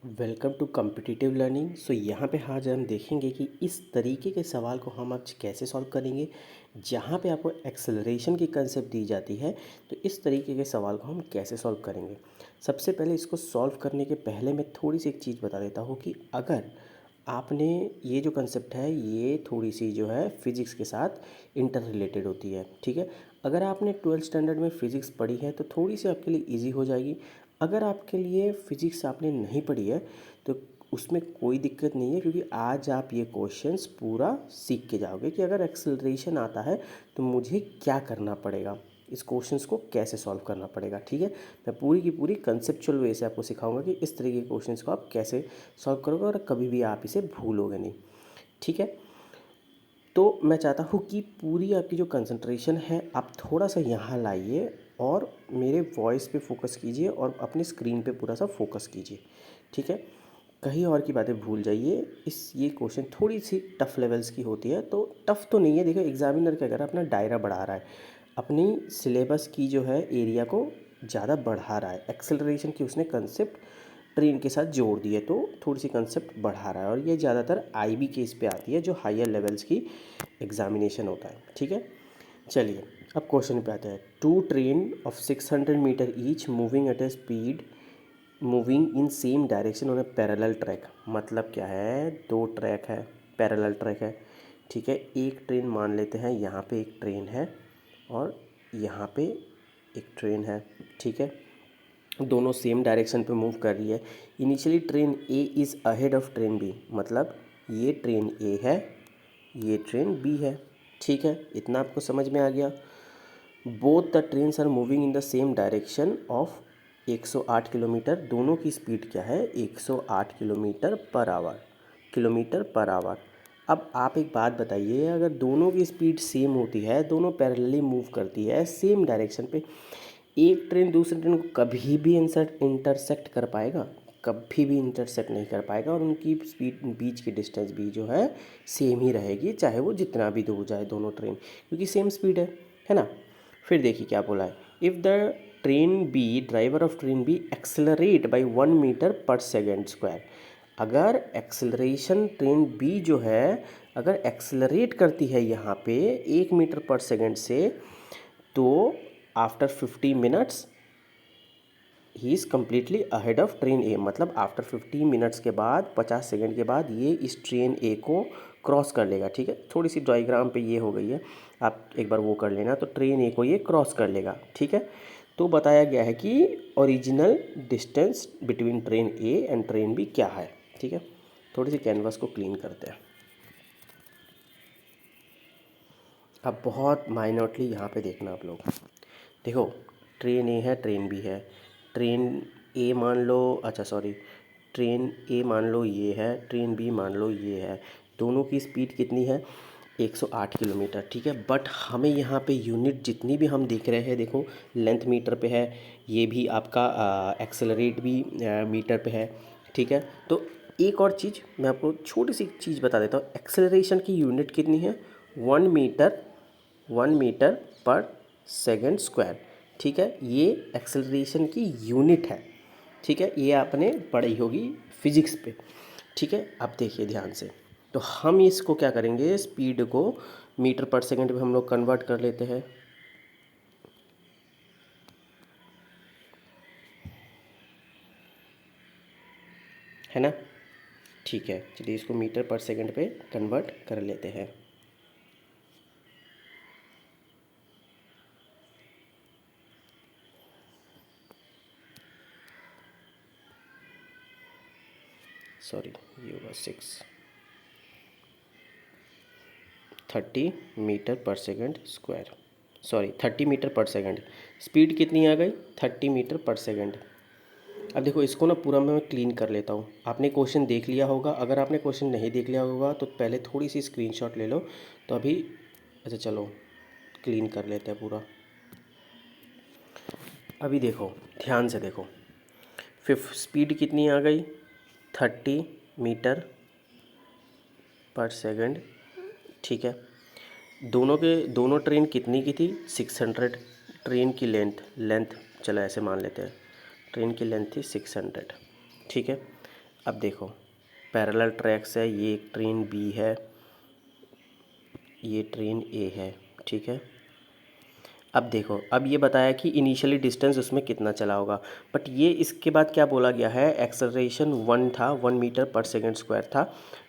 Welcome to competitive learning. So यहाँ पे आज हम देखेंगे कि इस तरीके के सवाल को हम आज कैसे सॉल्व करेंगे। जहाँ पे आपको एक्सेलरेशन की कंसेप्ट दी जाती है, तो इस तरीके के सवाल को हम कैसे सॉल्व करेंगे। सबसे पहले इसको सॉल्व करने के पहले मैं थोड़ी सी एक चीज़ बता देता हूँ कि अगर आपने ये जो कंसेप्ट है ये थोड़ी सी जो है फिज़िक्स के साथ इंटर रिलेटेड होती है, ठीक है। अगर आपने 12th स्टैंडर्ड में फ़िज़िक्स पढ़ी है तो थोड़ी सी आपके लिए इजी हो जाएगी। अगर आपके लिए फ़िज़िक्स आपने नहीं पढ़ी है तो उसमें कोई दिक्कत नहीं है, क्योंकि आज आप ये क्वेश्चंस पूरा सीख के जाओगे कि अगर एक्सेलरेशन आता है तो मुझे क्या करना पड़ेगा, इस क्वेश्चंस को कैसे सॉल्व करना पड़ेगा, ठीक है। मैं पूरी की पूरी कंसेप्चुअल वे से आपको सिखाऊंगा कि इस तरीके के क्वेश्चंस को आप कैसे सॉल्व करोगे और कभी भी आप इसे भूलोगे नहीं, ठीक है। तो मैं चाहता हूँ कि पूरी आपकी जो कंसंट्रेशन है आप थोड़ा सा यहाँ लाइए और मेरे वॉइस पे फोकस कीजिए और अपनी स्क्रीन पे पूरा सा फोकस कीजिए, ठीक है। कहीं और की बातें भूल जाइए। ये क्वेश्चन थोड़ी सी टफ़ लेवल्स की होती है, तो टफ़ तो नहीं है। देखो, एग्जामिनर क्या कर रहा है, अपना दायरा बढ़ा रहा है, अपनी सिलेबस की जो है एरिया को ज़्यादा बढ़ा रहा है। एक्सेलरेशन की उसने कंसेप्ट ट्रेन के साथ जोड़ दिए तो थोड़ी सी कंसेप्ट बढ़ा रहा है, और ये ज़्यादातर आईबी केस पे आती है जो हायर लेवल्स की एग्जामिनेशन होता है, ठीक है। चलिए अब क्वेश्चन पे आते हैं। Two train of 600 metre each moving at a speed moving in same direction on a parallel track. मतलब क्या है, दो ट्रैक है, पैरेलल ट्रैक है, ठीक है। एक ट्रेन मान लेते हैं, यहाँ पे एक ट्रेन है और यहाँ पे एक ट्रेन है, ठीक है। दोनों सेम डायरेक्शन पे मूव कर रही है। Initially train A is ahead of train B, मतलब ये ट्रेन ए है, ये ट्रेन बी है, ठीक है। इतना आपको समझ में आ गया। Both the trains are moving in the same direction of 108 kilometre. दोनों की स्पीड क्या है, 108 kilometre per hour, kilometre per hour. अब आप एक बात बताइए, अगर दोनों की स्पीड सेम होती है, दोनों पैरेलली मूव करती है सेम डायरेक्शन पे, एक ट्रेन दूसरी ट्रेन को कभी भी इंटरसेक्ट कर पाएगा? कभी भी इंटरसेक्ट नहीं कर पाएगा, और उनकी स्पीड, बीच की डिस्टेंस भी जो है सेम ही रहेगी, चाहे वो जितना भी दूर जाए दोनों ट्रेन, क्योंकि सेम स्पीड है ना। फिर देखिए क्या बोला है। If the train B, driver of train B accelerate by 1 metre per second square. अगर एक्सेलरेशन ट्रेन बी जो है अगर एक्सेलरेट करती है यहाँ पे 1 मीटर पर सेकेंड से, तो after 50 minutes he is completely ahead of train A. मतलब आफ्टर 50 मिनट्स के बाद, 50 सेकेंड के बाद ये इस ट्रेन ए को क्रॉस कर लेगा, ठीक है। थोड़ी सी डायग्राम पे ये हो गई है, आप एक बार वो कर लेना। तो ट्रेन ए को ये क्रॉस कर लेगा, ठीक है। तो बताया गया है कि original distance between train A and train B क्या है, ठीक है। थोड़ी सी कैनवास को क्लीन करते हैं। अब बहुत माइन्यूटली यहाँ पे देखना आप लोग। देखो, ट्रेन ए है, ट्रेन बी है। ट्रेन ए मान लो, अच्छा सॉरी, ट्रेन ए मान लो ये है, ट्रेन बी मान लो ये है। दोनों की स्पीड कितनी है, 108 किलोमीटर, ठीक है। बट हमें यहाँ पे यूनिट जितनी भी हम देख रहे हैं, देखो लेंथ मीटर पे है, ये भी आपका एक्सेलरेट भी मीटर पे है, ठीक है। तो एक और चीज़ मैं आपको छोटी सी चीज़ बता देता हूँ। एक्सेलरेशन की यूनिट कितनी है, 1 metre, 1 metre per second square, ठीक है। ये एक्सेलरेशन की यूनिट है, ठीक है। ये आपने पढ़ी होगी फिजिक्स पे, ठीक है। अब देखिए ध्यान से, तो हम इसको क्या करेंगे, स्पीड को मीटर पर सेकेंड में हम लोग कन्वर्ट कर लेते हैं, है ना। ठीक है, चलिए इसको मीटर पर सेकेंड पे कन्वर्ट कर लेते हैं। सॉरी, ये होगा 30 metre per second square, sorry 30 metre per second. Speed कितनी आ गई, 30 मीटर पर सेकेंड। अब देखो, इसको ना पूरा मैं क्लीन कर लेता हूँ। आपने क्वेश्चन देख लिया होगा, अगर आपने क्वेश्चन नहीं देख लिया होगा तो पहले थोड़ी सी स्क्रीनशॉट ले लो। तो अभी, अच्छा चलो क्लीन कर लेते हैं पूरा। अभी देखो, ध्यान से देखो, फिफ्थ स्पीड कितनी आ गई, 30 मीटर पर सेकेंड, ठीक है। दोनों ट्रेन कितनी की थी, 600। ट्रेन की लेंथ चलो ऐसे मान लेते हैं, ट्रेन की लेंथ थी 600, ठीक है। अब देखो पैरेलल ट्रैक्स है, ये एक ट्रेन बी है, ये ट्रेन ए है, ठीक है। अब देखो, अब ये बताया कि इनिशियली डिस्टेंस उसमें कितना चला होगा, बट ये इसके बाद क्या बोला गया है, एक्सेलरेशन 1 था, 1 मीटर पर सेकेंड स्क्वायर था,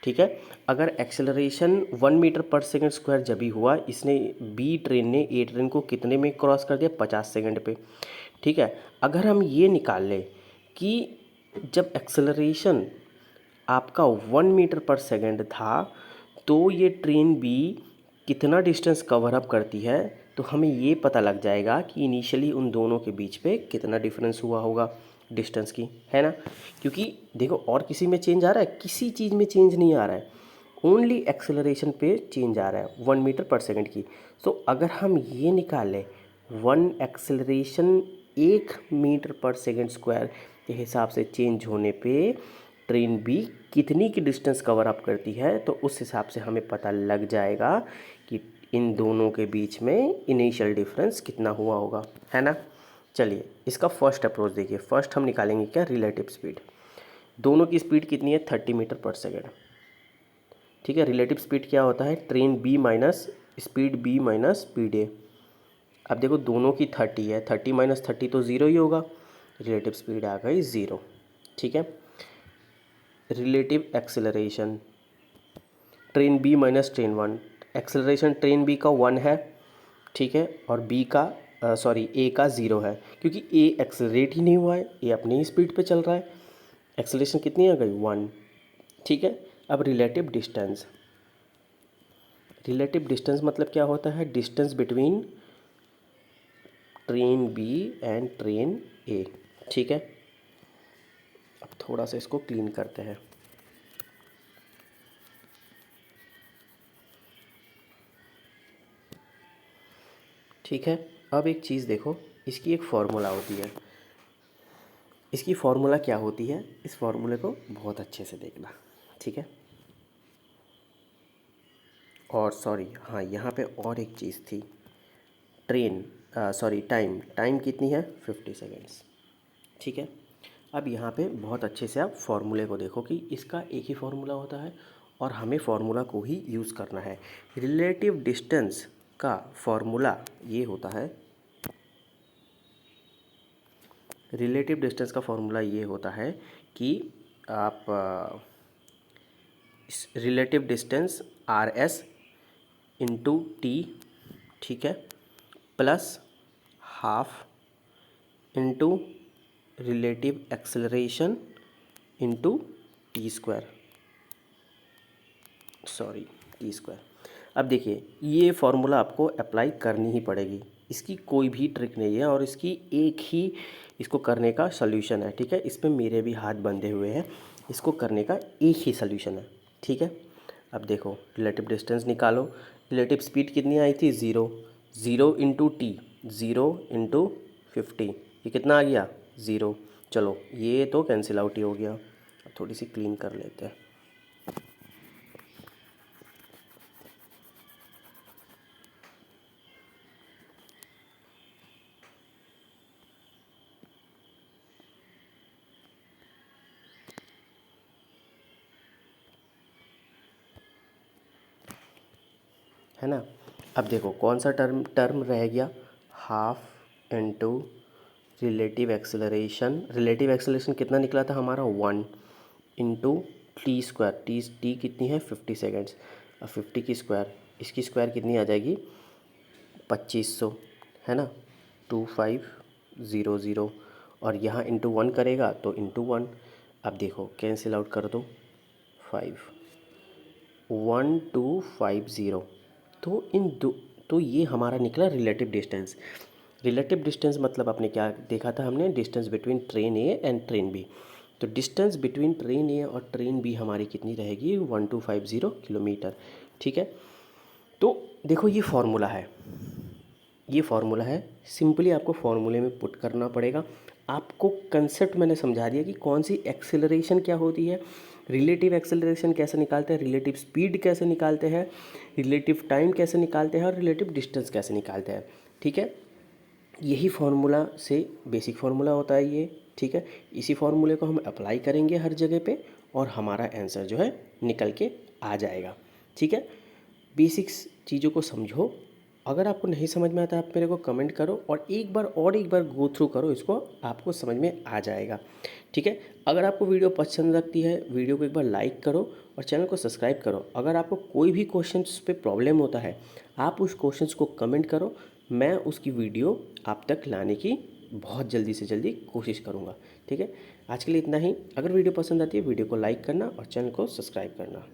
ठीक है। अगर acceleration 1 metre per second square जब भी हुआ, इसने बी ट्रेन ने ए ट्रेन को कितने में क्रॉस कर दिया, 50 सेकेंड पे, ठीक है। अगर हम ये निकाल लें कि जब एक्सेलरेशन आपका 1 मीटर पर सेकेंड था, तो ये ट्रेन बी कितना डिस्टेंस कवर अप करती है, तो हमें ये पता लग जाएगा कि इनिशियली उन दोनों के बीच पे कितना डिफरेंस हुआ होगा डिस्टेंस की, है ना। क्योंकि देखो और किसी में चेंज आ रहा है, किसी चीज़ में चेंज नहीं आ रहा है, ओनली एक्सेलरेशन पे चेंज आ रहा है 1 मीटर पर सेकेंड की। सो अगर हम ये निकाल लें, one acceleration 1 metre per second square के हिसाब से चेंज होने पे ट्रेन बी कितनी की डिस्टेंस कवर अप करती है, तो उस हिसाब से हमें पता लग जाएगा कि इन दोनों के बीच में इनिशियल डिफरेंस कितना हुआ होगा, है ना। चलिए इसका फर्स्ट अप्रोच देखिए। फर्स्ट हम निकालेंगे क्या, रिलेटिव स्पीड। दोनों की स्पीड कितनी है, 30 मीटर पर सेकेंड, ठीक है। रिलेटिव स्पीड क्या होता है, train B minus speed B minus speed A. अब देखो दोनों की 30 है, 30 माइनस 30 तो ज़ीरो ही होगा, रिलेटिव स्पीड आ गई ज़ीरो, ठीक है। Relative acceleration train B minus train one, acceleration train B का 1 है, ठीक है, और बी का सॉरी ए का 0 है, क्योंकि ए एक्सेलरेट ही नहीं हुआ है, ए अपनी ही स्पीड पे चल रहा है। एक्सेलरेशन कितनी आ गई, 1, ठीक है। अब रिलेटिव डिस्टेंस, रिलेटिव डिस्टेंस मतलब क्या होता है, distance between train B and train A, ठीक है। अब थोड़ा सा इसको क्लीन करते हैं। ठीक है, अब एक चीज़ देखो, इसकी एक फार्मूला होती है। इसकी फार्मूला क्या होती है, इस फार्मूले को बहुत अच्छे से देखना, ठीक है। और सॉरी हाँ, यहाँ पे और एक चीज़ थी, ट्रेन सॉरी टाइम, टाइम कितनी है, 50 सेकेंड्स, ठीक है। अब यहाँ पे बहुत अच्छे से आप फार्मूले को देखो कि इसका एक ही फार्मूला होता है और हमें फार्मूला को ही यूज़ करना है। रिलेटिव डिस्टेंस का फार्मूला ये होता है, रिलेटिव डिस्टेंस का फार्मूला ये होता है कि आप relative distance R S into T, ठीक है, plus half into relative acceleration into T square, sorry T square. अब देखिए ये फार्मूला आपको अप्लाई करनी ही पड़ेगी, इसकी कोई भी ट्रिक नहीं है और इसकी एक ही इसको करने का सॉल्यूशन है, ठीक है। इसमें मेरे भी हाथ बंधे हुए हैं, इसको करने का एक ही सॉल्यूशन है, ठीक है। अब देखो रिलेटिव डिस्टेंस निकालो, रिलेटिव स्पीड कितनी आई थी, zero, zero into T, zero into 50, ये कितना आ गया, ज़ीरो। चलो ये तो कैंसिल आउट ही हो गया। अब थोड़ी सी क्लीन कर लेते हैं। है ना। अब देखो कौन सा टर्म टर्म रह गया, half into relative acceleration, relative acceleration कितना निकला था हमारा, 1 into T square, T T कितनी है, 50 सेकेंड्स। अब 50 की स्क्वायर, इसकी स्क्वायर कितनी आ जाएगी, 2500, है ना, 2500, और यहाँ इंटू 1 करेगा तो इंटू 1। अब देखो कैंसिल आउट कर दो, 1250, तो इन दो, तो ये हमारा निकला रिलेटिव डिस्टेंस। रिलेटिव डिस्टेंस मतलब आपने क्या देखा था, हमने distance between train A and train B. तो डिस्टेंस बिटवीन ट्रेन ए और ट्रेन बी हमारी कितनी रहेगी, 1250 किलोमीटर, ठीक है। तो देखो ये फार्मूला है, ये फार्मूला है, सिंपली आपको फार्मूले में पुट करना पड़ेगा। आपको कंसेप्ट मैंने समझा दिया कि कौन सी एक्सेलरेशन क्या होती है, रिलेटिव एक्सेलरेशन कैसे निकालते हैं, रिलेटिव स्पीड कैसे निकालते हैं, रिलेटिव टाइम कैसे निकालते हैं और रिलेटिव डिस्टेंस कैसे निकालते हैं, ठीक है। यही फार्मूला से बेसिक फार्मूला होता है ये, ठीक है। इसी फार्मूले को हम अप्लाई करेंगे हर जगह पे और हमारा आंसर जो है निकल के आ जाएगा, ठीक है। बेसिक्स चीज़ों को समझो। अगर आपको नहीं समझ में आता आप मेरे को कमेंट करो और एक बार गो थ्रू करो इसको, आपको समझ में आ जाएगा, ठीक है। अगर आपको वीडियो पसंद लगती है, वीडियो को एक बार लाइक करो और चैनल को सब्सक्राइब करो। अगर आपको कोई भी क्वेश्चंस पे प्रॉब्लम होता है, आप उस क्वेश्चंस को कमेंट करो, मैं उसकी वीडियो आप तक लाने की बहुत जल्दी से जल्दी कोशिश करूँगा, ठीक है। आज के लिए इतना ही। अगर वीडियो पसंद आती है वीडियो को लाइक करना और चैनल को सब्सक्राइब करना।